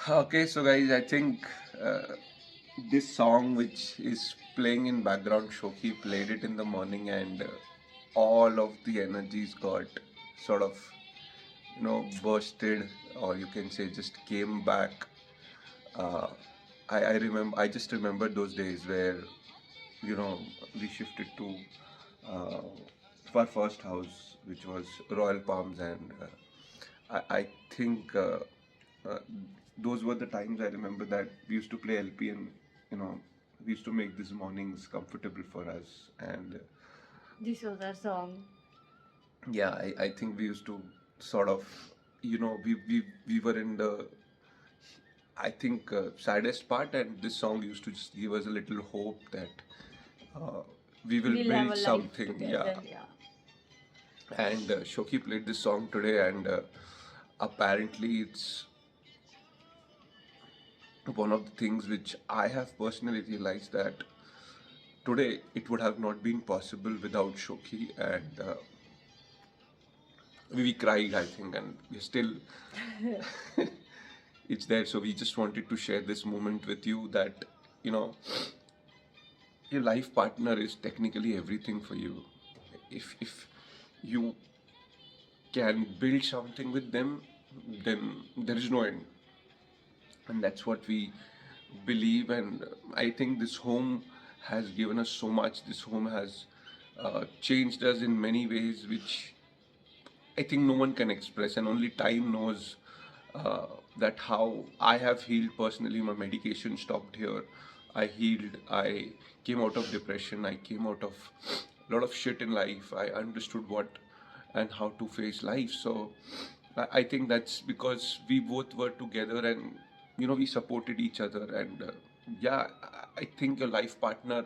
Okay, so guys, I think this song which is playing in background, Shoki played it in the morning, and all of the energies got sort of, bursted, or you can say just came back. Uh, I just remember those days where, we shifted to uh, our first house, which was Royal Palms, and I think uh, those were the times I remember that we used to play LP, and you know we used to make these mornings comfortable for us. And This was our song. yeah, I think we used to sort of, we were in the, I think, saddest part, and this song used to just give us a little hope that uh, we will We'll have build a life something. Yeah. together, yeah. And Shoki played this song today, and apparently it's one of the things which I have personally realized that today it would have not been possible without Shoki, and we cried, I think, and we still it's there. So we just wanted to share this moment with you that you know your life partner is technically everything for you. If you can build something with them, then there is no end, and that's what we believe. And I think this home has given us so much. This home has changed us in many ways, which I think no one can express, and only time knows that how I have healed personally. My medication stopped here. I healed. I came out of depression. I came out of a lot of shit in life. I understood what and how to face life. So I think that's because we both were together, and we supported each other. And yeah, I think your life partner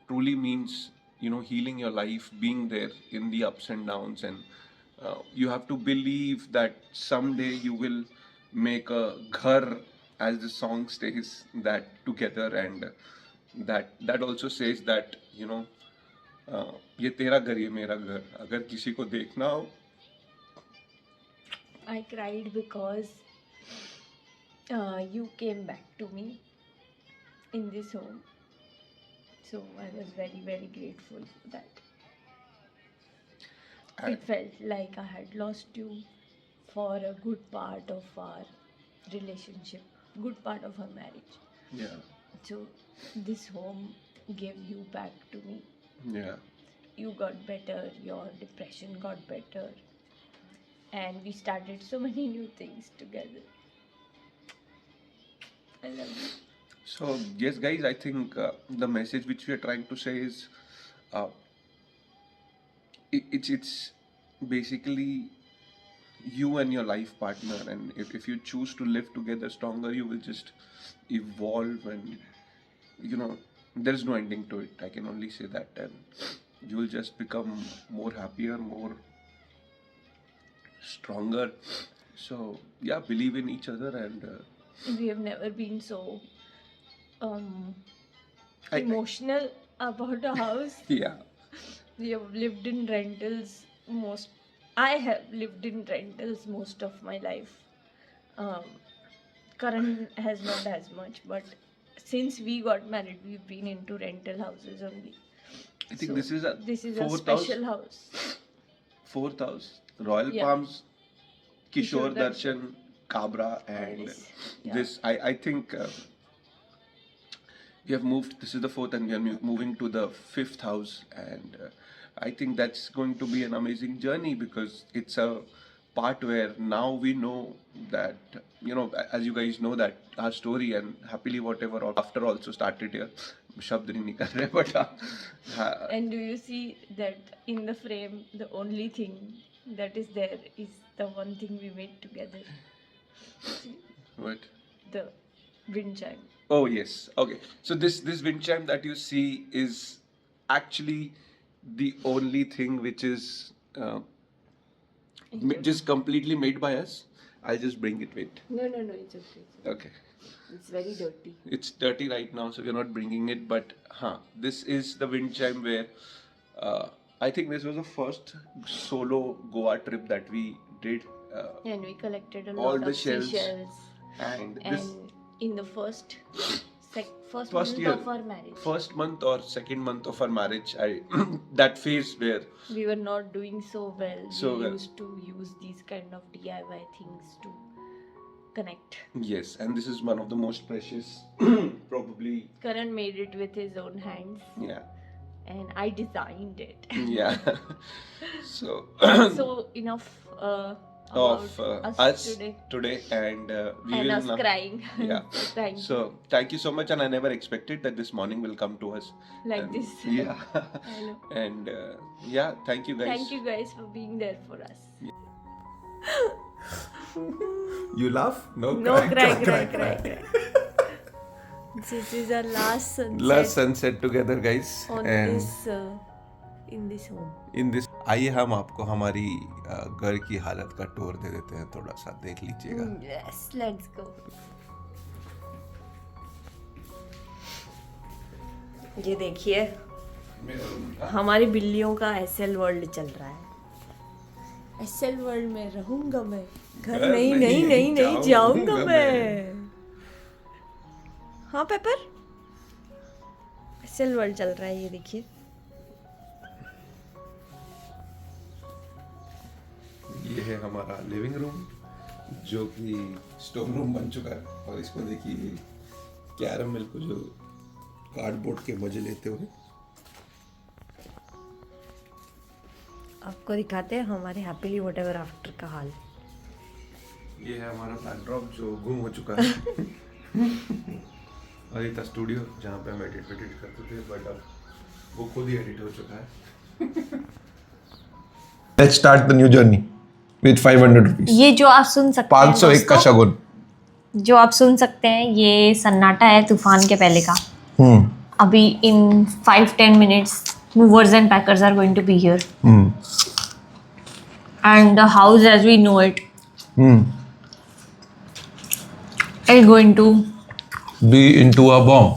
truly means healing your life, being there in the ups and downs, and you have to believe that someday you will make a ghar, as the song says, that together. And that also says that ये तेरा घर ये मेरा घर, अगर किसी को देखना हो. I cried because you came back to me in this home. So I was very, very grateful for that. And It felt like I had lost you for a good part of our relationship, good part of our marriage. yeah, So this home gave you back to me. yeah. You got better, your depression got better, and we started so many new things together. I love you. So yes, guys, I think the message which we are trying to say is uh, it's basically you and your life partner, and if you choose to live together stronger, you will just evolve, and you know there is no ending to it. I can only say that. And you will just become more happier, more stronger. So yeah, believe in each other. And We have never been so um, I emotional about a house. yeah. We have lived in rentals most. I have lived in rentals most of my life. Um, Karan has not as much, but since we got married, we've been into rental houses only. I think So this is a this is a fourth house. special house. Fourth house, Royal Yeah, Palms, Kishore Kishore Darshan. Darshan, Kabra, and Iris. Yeah. this. I think we have moved. This is the fourth, and we are moving to the fifth house. And I think that's going to be an amazing journey, because it's a part where now we know that as you guys know, that our story and happily whatever after also started here. शब्द नहीं निकल रहे, but And do you see that in the frame, the only thing that is there is the one thing we made together? See? what? The wind chime. Oh yes. Okay. So this wind chime that you see is actually the only thing which is just completely made by us. I'll just bring it. Wait. No, no, no, it's okay. Okay. It's very dirty. It's dirty right now, so we're not bringing it. But this is the wind chime where I think this was the first solo Goa trip that we did. And we collected a All lot the of shells. seashells. And this And in the first First month year. of our marriage, first month or second month of our marriage, I that phase where we were not doing so well. So We well. used to use these kind of DIY things to connect. yes, and this is one of the most precious probably. Karan made it with his own hands, Yeah. and I designed it. Yeah. So So enough of about us today. today, and we And will us now. crying. Yeah. Thank you. So thank you so much, and I never expected that this morning will come to us Like and, this. Yeah. I know. And yeah, thank you guys. Thank you guys for being there for us. You laugh? No, No, cry. This is our last sunset. Last sunset together, guys. On and this in this home. in this, आइए हम आपको हमारी घर की हालत का tour दे देते हैं, थोड़ा सा देख लीजिएगा. Yes, let's go. ये देखिए, हमारी बिल्लियों का एसएल वर्ल्ड चल रहा है. एसएल वर्ल्ड में रहूंगा मैं. घर नहीं जाऊंगा मैं. हाँ पेपर, एसएल वर्ल्ड चल रहा है. ये देखिए, ये है हमारा लिविंग रूम, जो कि स्टोर रूम बन चुका है. और इसको देखिए, कैरमल को जो कार्डबोर्ड के मजे लेते हुए. आपको दिखाते हैं हमारे हैप्पीली व्हाटएवर आफ्टर का हाल. ये है हमारा बैकड्रॉप जो गुम हो चुका है. और ये था स्टूडियो जहाँ पे हम एडिट करते थे, बट अब वो खुद ही एडिट हो चुका है. Let's start the new journey with 500 rupees. ये जो आप सुन सकते हैं 501 का दोस्तों, शगुन. जो आप सुन सकते हैं, ये सन्नाटा है तूफान के पहले का. अभी in 5-10 minutes movers and packers are going to be here. And the house as we know it is going to Be into a bomb.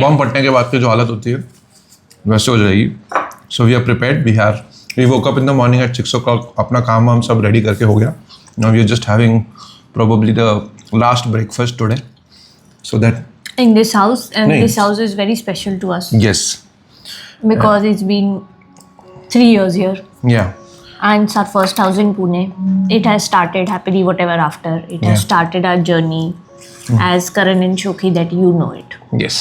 Bomb फटने के बाद की जो हालत होती है वैसे हो जाएगी. So we are prepared. We woke up in the morning at 6 o'clock. अपना काम वाम सब रेडी करके हो गया. Now we are just having probably the last breakfast today. So that in this house, and Nice. this house is very special to us yes, because it's been 3 years here. yeah, And it's our first house in Pune. It has started happily whatever after. It has Yeah. started our journey as Karan and Shoki that you know it. yes.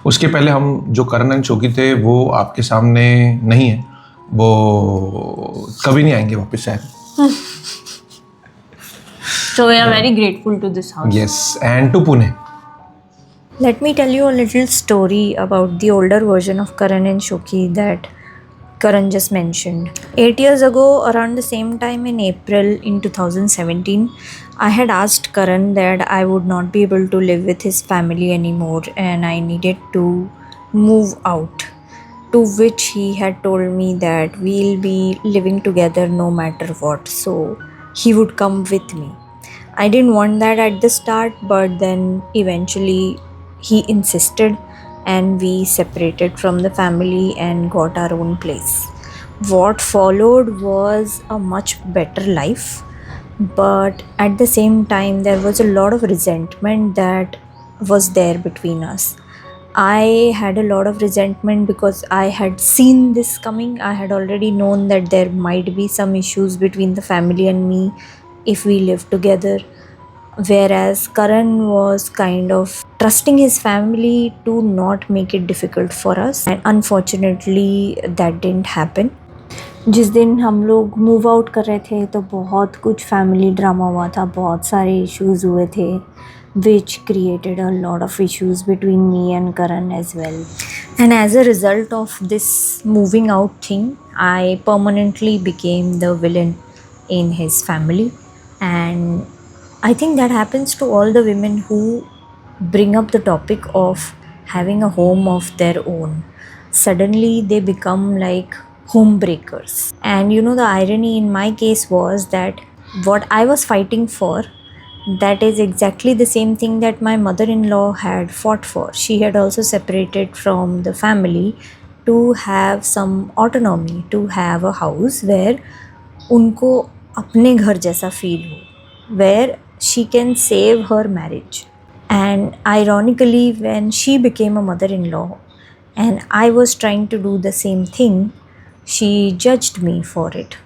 उसके पहले हम जो करण and शोकी थे वो आपके सामने नहीं है. वो कभी नहीं आएंगे वापस शायद. So we are very grateful to this house. Yes, and to Pune. Let me tell you a little story about the older version of Karan and Shoki that Karan just mentioned. 8 years ago, around the same time in April in 2017, I had asked Karan that I would not be able to live with his family anymore and I needed to move out. To which he had told me that we'll be living together no matter what, so he would come with me. I didn't want that at the start, but then eventually he insisted and we separated from the family and got our own place. What followed was a much better life, but at the same time there was a lot of resentment that was there between us. I had a lot of resentment because I had seen this coming. I had already known that there might be some issues between the family and me if we lived together. Whereas Karan was kind of trusting his family to not make it difficult for us, and unfortunately that didn't happen. जिस दिन हम लोग move out कर रहे थे तो बहुत कुछ फैमिली ड्रामा हुआ था, बहुत सारे इश्यूज हुए थे which created a lot of issues between me and Karan as well. And as a result of this moving out thing, I permanently became the villain in his family. And I think that happens to all the women who bring up the topic of having a home of their own. Suddenly they become like home breakers. And you know, the irony in my case was that what I was fighting for, that is exactly the same thing that my mother-in-law had fought for. She had also separated from the family to have some autonomy, to have a house where उनको अपने घर जैसा feel हो, where she can save her marriage. And ironically, when she became a mother in law and I was trying to do the same thing, she judged me for it.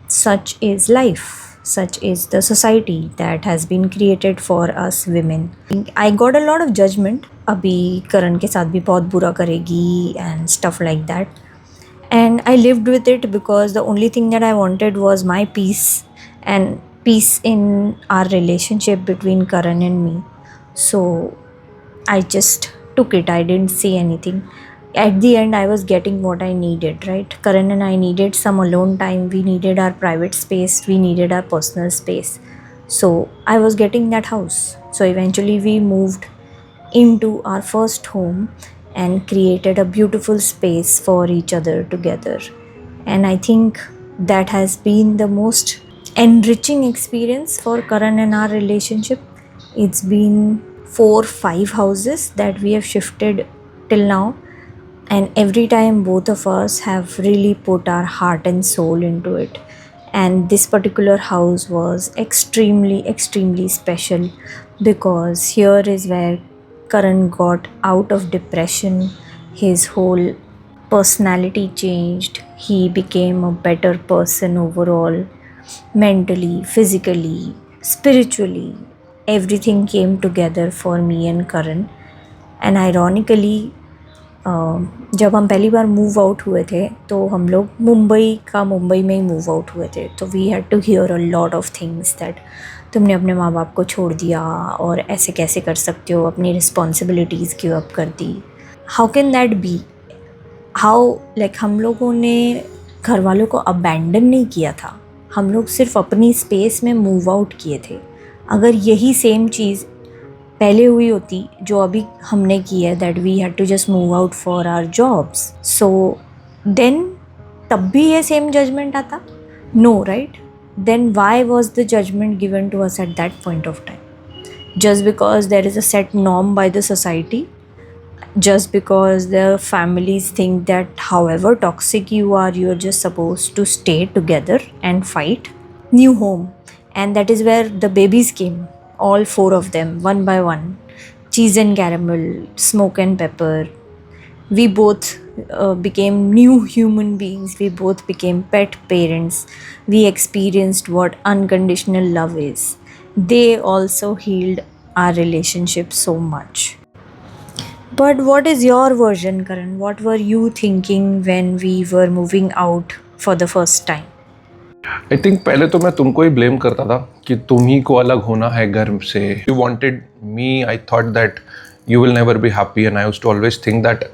Such is life, such is the society that has been created for us women. I got a lot of judgment. अभी करण के साथ भी बहुत बुरा करेगी and stuff like that. And I lived with it because the only thing that I wanted was my peace and peace in our relationship between Karan and me. So I just took it. I didn't say anything. At the end, I was getting what I needed, right? Karan and I needed some alone time. We needed our private space. We needed our personal space. So I was getting that house. So eventually, we moved into our first home and created a beautiful space for each other together. And I think that has been the most enriching experience for Karan and our relationship. It's been 4-5 houses that we have shifted till now, and every time both of us have really put our heart and soul into it. And this particular house was extremely special because here is where Karan got out of depression. His whole personality changed. He became a better person overall, mentally, physically, spiritually. Everything came together for me and Karan. And ironically, जब हम पहली बार move out हुए थे तो हम लोग मुंबई में ही move out हुए थे. तो we had to hear a lot of things that तुमने अपने माँ बाप को छोड़ दिया और ऐसे कैसे कर सकते हो, अपनी रिस्पॉन्सिबिलिटीज़ गिव अप कर दी. How can that be? How like हम लोगों ने घर वालों को अबैंडन नहीं किया था, हम लोग सिर्फ अपनी स्पेस में मूव आउट किए थे. अगर यही सेम चीज़ पहले हुई होती जो अभी हमने की है, that we had to just move out for our jobs, so then तब भी ये सेम जजमेंट आता? No, right? Then why was the judgement given to us at that point of time? Just because there is a set norm by the society, just because the families think that however toxic you are just supposed to stay together and fight. New home, and that is where the babies came, all 4 of them, one by one. Cheese and caramel, smoke and pepper. We both became new human beings. We both became pet parents. We experienced what unconditional love is. They also healed our relationship so much. But what is your version, Karan? What were you thinking when we were moving out for the first time? I think पहले तो मैं तुमको ही blame करता था कि तुम ही को अलग होना है घर से. You wanted me, I thought that you will never be happy, and I used to always think that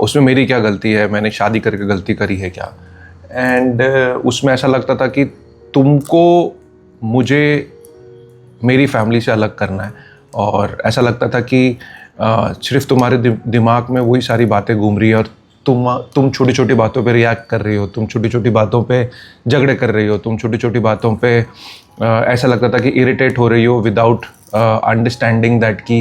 उसमें मेरी क्या गलती है, मैंने शादी करके गलती करी है क्या. एंड उसमें ऐसा लगता था कि तुमको मुझे मेरी फैमिली से अलग करना है, और ऐसा लगता था कि सिर्फ तुम्हारे दिमाग में वही सारी बातें घूम रही है और तुम छोटी छोटी बातों पे रिएक्ट कर रही हो, तुम छोटी छोटी बातों पे झगड़े कर रही हो, तुम छोटी छोटी बातों पे ऐसा लगता था कि इरिटेट हो रही हो विदाउट अंडरस्टैंडिंग दैट कि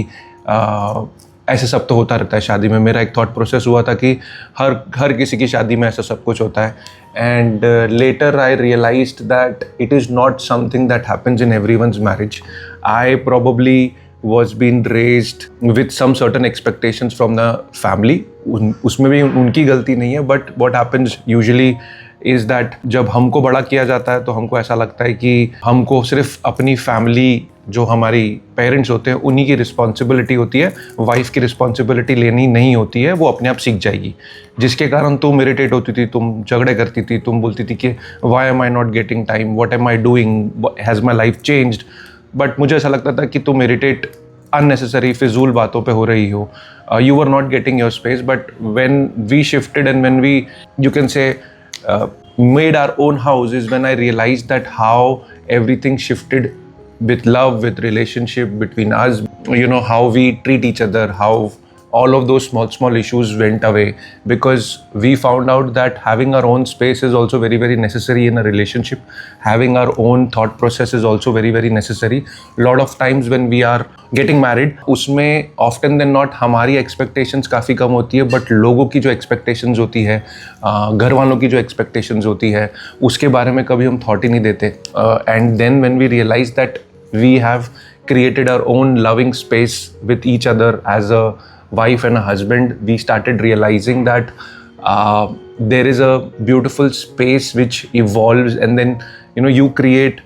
ऐसे सब तो होता रहता है शादी में. मेरा एक थॉट प्रोसेस हुआ था कि हर किसी की शादी में ऐसा सब कुछ होता है. And later I realised that it is not something that happens in everyone's marriage. I probably was being raised with some certain expectations from the family. उसमें भी उनकी गलती नहीं है, but what happens usually is that जब हमको बड़ा किया जाता है तो हमको ऐसा लगता है कि हमको सिर्फ अपनी फैमिली, जो हमारी पेरेंट्स होते हैं, उन्हीं की रिस्पॉन्सिबिलिटी होती है, वाइफ की रिस्पॉन्सिबिलिटी लेनी नहीं होती है, वो अपने आप सीख जाएगी. जिसके कारण तुम इरिटेट होती थी, तुम झगड़े करती थी, तुम बोलती थी कि why am I not getting time, what am I doing, has my life changed. But मुझे ऐसा लगता था कि तुम इरिटेट अननेसेसरी फिजूल बातों पे हो रही हो. You were not getting your space. But when we shifted and when we, you can say, made our own house is when I realized that how everything shifted with love, with relationship between us, how we treat each other, how all of those small issues went away, because we found out that having our own space is also very necessary in a relationship. Having our own thought process is also very necessary. Lot of times when we are getting married, उसमें often than not हमारी expectations काफ़ी कम होती है, but लोगों की जो expectations होती है, घर वालों की जो expectations होती है, उसके बारे में कभी हम thought ही नहीं देते. And then when we realize that we have created our own loving space with each other as a wife and a husband. We started realizing that there is a beautiful space which evolves, and then you create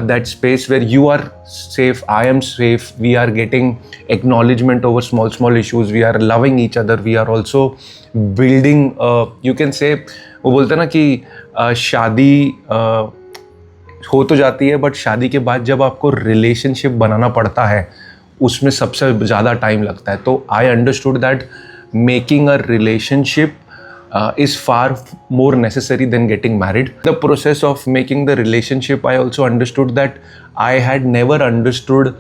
that space where you are safe, I am safe, we are getting acknowledgement over small issues, we are loving each other, we are also building, you can say, वो बोलते हैं ना कि शादी हो तो जाती है, बट शादी के बाद जब आपको रिलेशनशिप बनाना पड़ता है उसमें सबसे ज़्यादा टाइम लगता है. तो I understood that making a relationship is far more necessary than getting married. The process of making the relationship, I also understood that I had never understood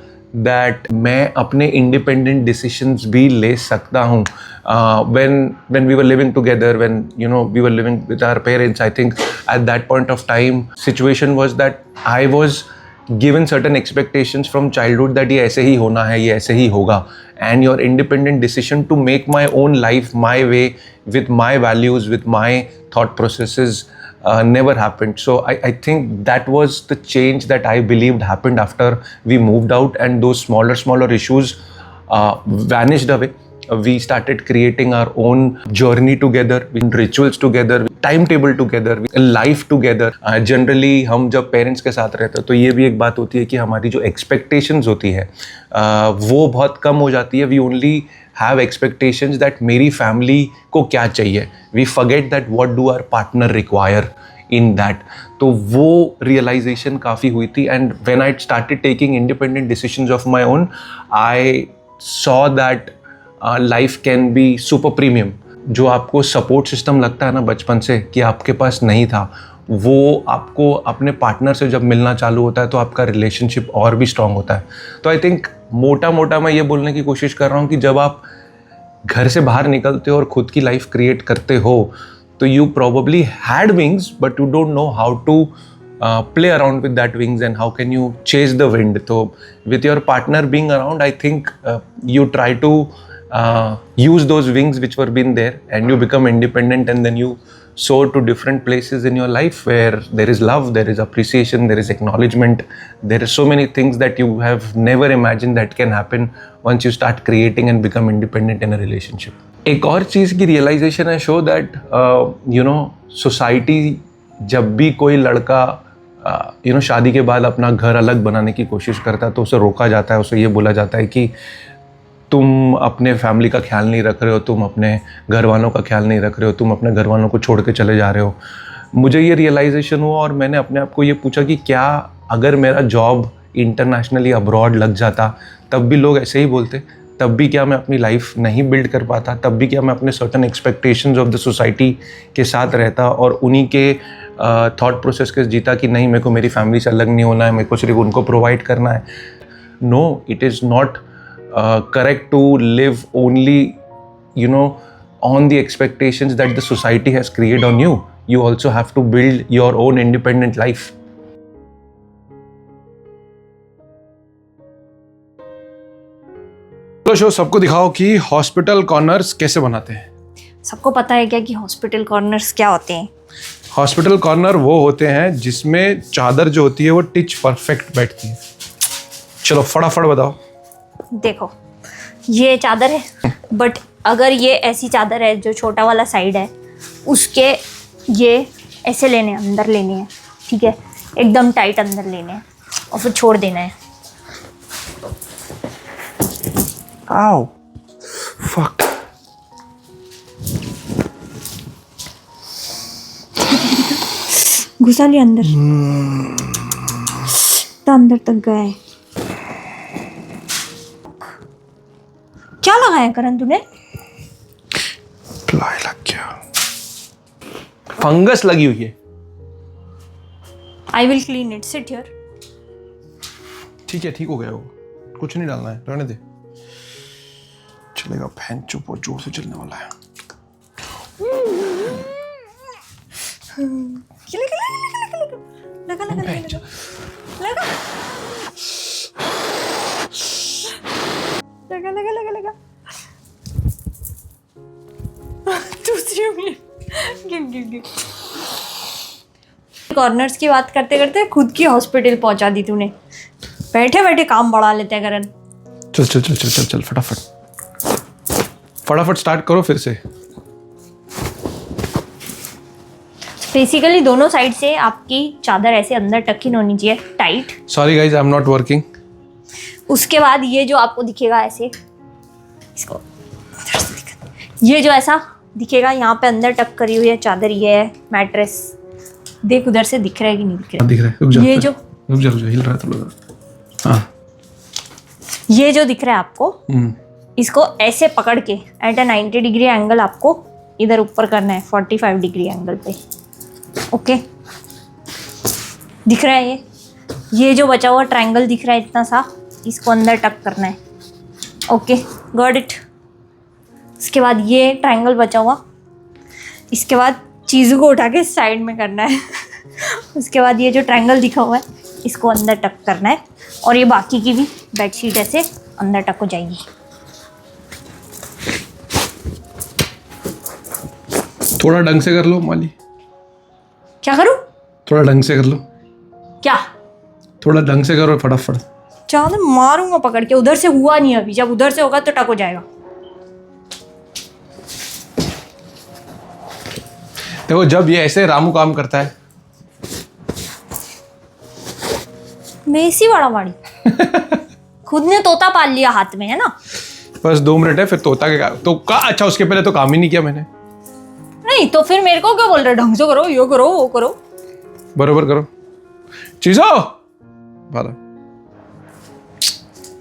that मैं अपने independent decisions भी ले सकता हूँ. When we were living together, when we were living with our parents, I think at that point of time situation was that I was given certain expectations from childhood that ये ऐसे ही होना है, ये ऐसे ही होगा, and your independent decision to make my own life my way with my values, with my thought processes never happened. So I think that was the change that I believed happened after we moved out, and those smaller issues vanished away. We started creating our own journey together, rituals together, timetable together, life together. Generally हम जब parents के साथ रहते हैं तो ये भी एक बात होती है कि हमारी जो एक्सपेक्टेशंस होती है वो बहुत कम हो जाती है. We only have expectations that मेरी फैमिली को क्या चाहिए. We forget that what do our partner require in that. तो वो रियलाइजेशन काफ़ी हुई थी. And when I started taking independent decisions of my own, I saw that life can be super premium. जो आपको सपोर्ट सिस्टम लगता है ना बचपन से कि आपके पास नहीं था, वो आपको अपने पार्टनर से जब मिलना चालू होता है तो आपका रिलेशनशिप और भी स्ट्रांग होता है. तो आई थिंक मोटा मैं ये बोलने की कोशिश कर रहा हूँ कि जब आप घर से बाहर निकलते हो और खुद की लाइफ क्रिएट करते हो तो you probably had wings but you don't know how to play around with that wings and how can you chase the wind. So with your partner being around, I think you try to use those wings which were been there, and you become independent, and then you soar to different places in your life where there is love, there is appreciation, there is acknowledgement, there are so many things that you have never imagined that can happen once you start creating and become independent in a relationship. एक और चीज़ की realization है show that society जब भी कोई लड़का शादी के बाद अपना घर अलग बनाने की कोशिश करता है तो उसे रोका जाता है. उसे ये बोला जाता है कि तुम अपने फैमिली का ख्याल नहीं रख रहे हो, तुम अपने घर वालों का ख्याल नहीं रख रहे हो, तुम अपने घर वालों को छोड़ के चले जा रहे हो. मुझे ये रियलाइजेशन हुआ और मैंने अपने आप को ये पूछा कि क्या अगर मेरा जॉब इंटरनेशनली अब्रॉड लग जाता तब भी लोग ऐसे ही बोलते, तब भी क्या मैं अपनी लाइफ नहीं बिल्ड कर पाता, तब भी क्या मैं अपने certain expectations of the society के साथ रहता और उन्हीं के थॉट प्रोसेस के जीता कि नहीं मेरे को मेरी फैमिली से अलग नहीं होना है, मेरे को सिर्फ उनको प्रोवाइड करना है. No, it is not correct to live only on the expectations that the society has created on you. You also have to build your own independent life. तो शो सबको दिखाओ कि हॉस्पिटल कॉर्नर्स कैसे बनाते हैं. सबको पता है क्या कि हॉस्पिटल कॉर्नर्स क्या होते हैं? हॉस्पिटल कॉर्नर वो होते हैं जिसमें चादर जो होती है वो टिच परफेक्ट बैठती है. चलो फटाफट बताओ. देखो ये चादर है, बट अगर ये ऐसी चादर है जो छोटा वाला साइड है उसके ये ऐसे लेने हैं, अंदर लेने हैं, ठीक है, एकदम टाइट अंदर लेने हैं और फिर छोड़ देना है. आओ फक. घुसा लिया अंदर, तो अंदर तक गए. क्या लगाया करण तूने? प्लाई लग गया, फंगस लगी हुई है. I will clean it, sit here. ठीक है, ठीक हो गया वो, कुछ नहीं डालना है, रहने दे. चलेगा, फैन चुप और जोर से चलने वाला है. लगा लगा लगा दूसरी गिर. कॉर्नर्स की बात करते करते खुद की हॉस्पिटल पहुंचा दी तूने. बैठे बैठे काम बढ़ा लेते हैं करण। चल चल चल चल चल चल फटाफट स्टार्ट करो फिर से। बेसिकली दोनों साइड से आपकी चादर ऐसे अंदर टक इन होनी चाहिए, tight. Sorry guys, I am not working. उसके बाद ये जो आपको दिखेगा ऐसे, इसको ये जो ऐसा दिखेगा यहाँ पे अंदर टक करी हुई है चादर, ये है मैट्रेस। देख उधर से दिख रहा है कि नहीं दिख रहा है? दिख रहा है, रुक जा ये जो रुक जा हिल रहा है थोड़ा। हाँ, ये जो दिख रहा है आपको, इसको ऐसे पकड़ के एट अ 90 डिग्री एंगल आपको इधर ऊपर करना है, 45 डिग्री एंगल पे। ओके, दिख रहा है ये जो बचा हुआ ट्रायंगल दिख रहा है इतना सा, इसको अंदर टक करना है। Okay, got it. इसके बाद ये ट्रायंगल बचा हुआ, इसके बाद चीज़ों को उठा के साइड में करना है। उसके बाद ये जो ट्रायंगल दिखा हुआ है इसको अंदर टक करना है, और ये बाकी की भी बेडशीट ऐसे अंदर टक हो जाएगी। थोड़ा ढंग से कर लो माली। क्या करूँ? थोड़ा ढंग से कर लो। क्या? थोड़ा ढंग से करो फटाफट। चाहे मारूंगा पकड़ के। उधर से हुआ नहीं अभी, जब उधर से होगा तो टक हो जाएगा। देखो जब ये ऐसे रामू काम करता है, मेसी बड़ा बाड़ी। खुद ने तोता पाल लिया हाथ में, है ना? बस 2 मिनट है फिर तोता के अच्छा उसके पहले तो काम ही नहीं किया मैंने। नहीं तो फिर मेरे को क्या बोल रहे? ढंग से करो, यो करो, वो करो। बरोबर करो चीजो भाला।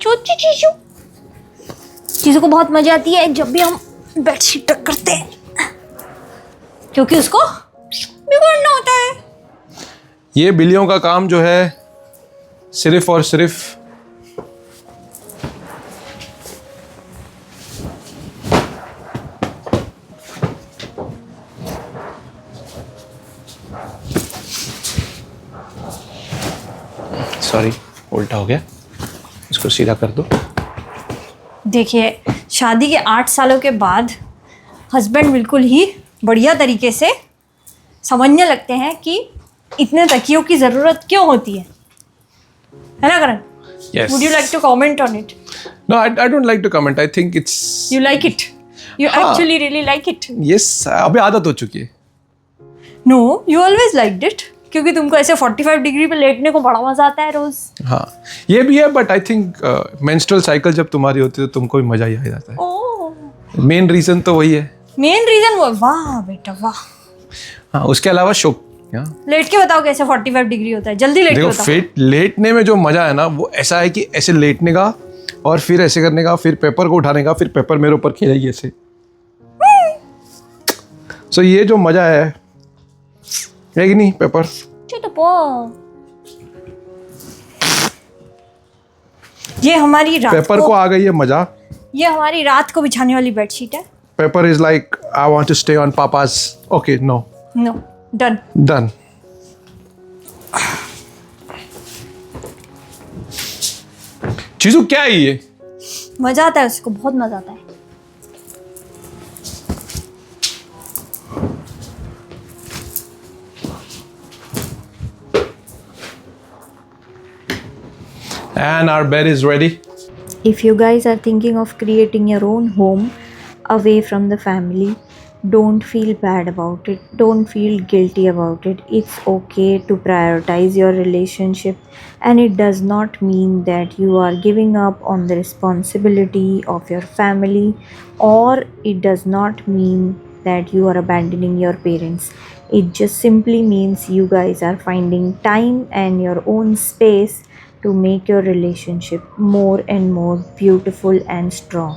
चोची चीजों को बहुत मजा आती है जब भी हम बेडशीट टक करते हैं, क्योंकि उसको बिगड़ना होता है। ये बिल्लियों का काम जो है सिर्फ और सिर्फ सॉरी उल्टा हो गया, इसको सीधा कर दो। देखिए, शादी के 8 सालों के बाद हस्बैंड बिल्कुल ही बढ़िया तरीके से समझने लगते हैं कि इतने तकियों की ज़रूरत क्यों होती है ना करण? Yes. Would you like to comment on it? No, I don't like to comment. I think it's You like it? You हाँ. actually really like it? yes, अभी आदत हो चुकी है। No, you always liked it. क्योंकि तुमको ऐसे 45 degree पे लेटने को बड़ा मजा आता है रोज। हाँ ये भी है, but I think menstrual cycle जब तुम्हारी होती है तो तुमको भी मजा ही आ जाता है। ओह, मेन रीजन तो वही है। मेन रीजन वो। वाह बेटा वाह। हाँ उसके अलावा शौक। लेट के बताओ कैसे 45 डिग्री होता है, जल्दी लेट के देखो बताओ। फिट लेटने में जो मजा है ना वो ऐसा है कि ऐसे लेटने का और फिर ऐसे करने का, फिर पेपर को उठाने का, फिर पेपर मेरे ऊपर खेलेगी ऐसे। सो ये जो मजा है कि नहीं पेपर। ये हमारी रात पेपर को आ गई है मजा। ये हमारी रात को बिछाने वाली बेडशीट है। Paper is like I want to stay on papa's. Okay no done done. चीजू क्या है ये? मजा आता है उसको, बहुत मजा आता है। And our bed is ready. If you guys are thinking of creating your own home away from the family, don't feel bad about it. Don't feel guilty about it. It's okay to prioritize your relationship, and it does not mean that you are giving up on the responsibility of your family, or it does not mean that you are abandoning your parents. It just simply means you guys are finding time and your own space to make your relationship more and more beautiful and strong.